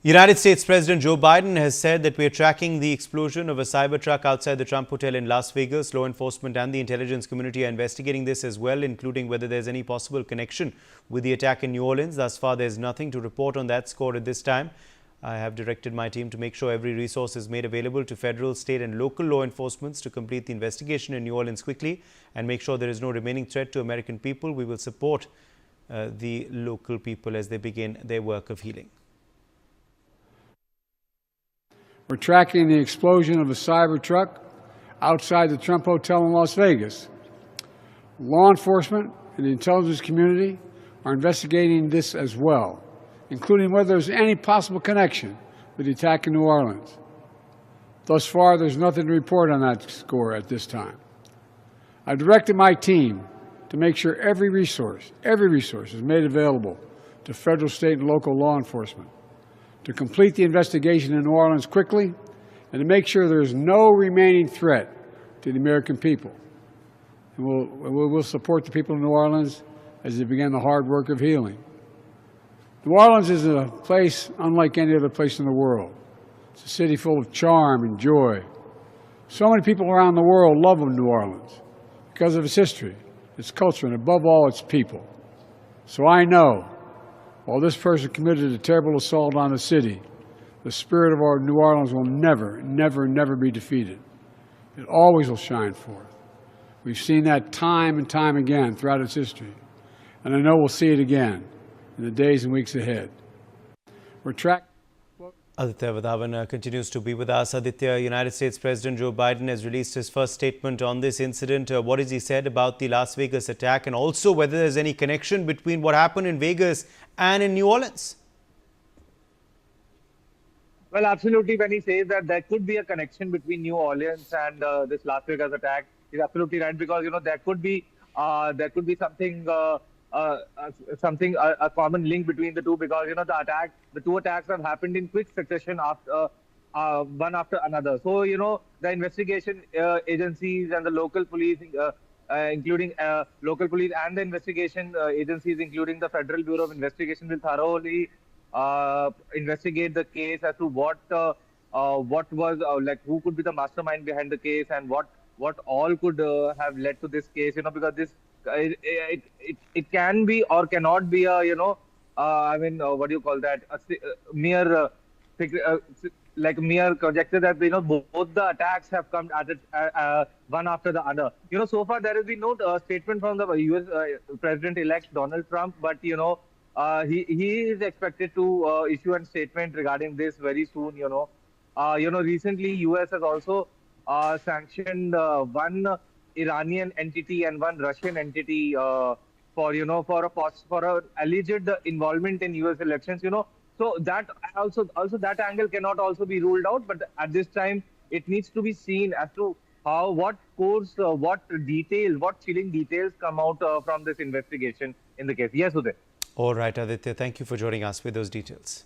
United States President Joe Biden has said that we are tracking the explosion of a Cybertruck outside the Trump Hotel in Las Vegas. Law enforcement and the intelligence community are investigating this as well, including whether there's any possible connection with the attack in New Orleans. Thus far, there's nothing to report on that score at this time. I have directed my team to make sure every resource is made available to federal, state and local law enforcement to complete the investigation in New Orleans quickly and make sure there is no remaining threat to American people. We will support the local people as they begin their work of healing. We're tracking the explosion of a Cybertruck outside the Trump Hotel in Las Vegas. Law enforcement and the intelligence community are investigating this as well, including whether there's any possible connection with the attack in New Orleans. Thus far, there's nothing to report on that score at this time. I directed my team to make sure every resource is made available to federal, state, and local law enforcement to complete the investigation in New Orleans quickly and to make sure there is no remaining threat to the American people. And we'll support the people of New Orleans as they begin the hard work of healing. New Orleans is a place unlike any other place in the world. It's a city full of charm and joy. So many people around the world love New Orleans because of its history, its culture, and above all, its people. So I know, while this person committed a terrible assault on the city, the spirit of our New Orleans will never, never, never be defeated. It always will shine forth. We've seen that time and time again throughout its history, and I know we'll see it again in the days and weeks ahead. We're tracking. Aditya Vadhavan continues to be with us. Aditya, United States President Joe Biden has released his first statement on this incident. What has he said about the Las Vegas attack, and also whether there's any connection between what happened in Vegas and in New Orleans? Well, absolutely. When he says that there could be a connection between New Orleans and this Las Vegas attack, he's absolutely right, because there could be something. A common link between the two, because the two attacks have happened in quick succession after one after another. So the investigation agencies and the local police, including local police and the investigation agencies, including the Federal Bureau of Investigation, will thoroughly investigate the case as to what was who could be the mastermind behind the case, and what all could have led to this case. Because this. It can be or cannot be a what do you call that, a mere mere conjecture that both the attacks have come at it one after the other. So far there has been no statement from the US President-elect Donald Trump, but he is expected to issue a statement regarding this very soon. Recently US has also sanctioned one Iranian entity and one Russian entity for a alleged involvement in US elections. So that also that angle cannot also be ruled out. But at this time, it needs to be seen as to what chilling details come out from this investigation in the case. Yes, Uday. All right, Aditya. Thank you for joining us with those details.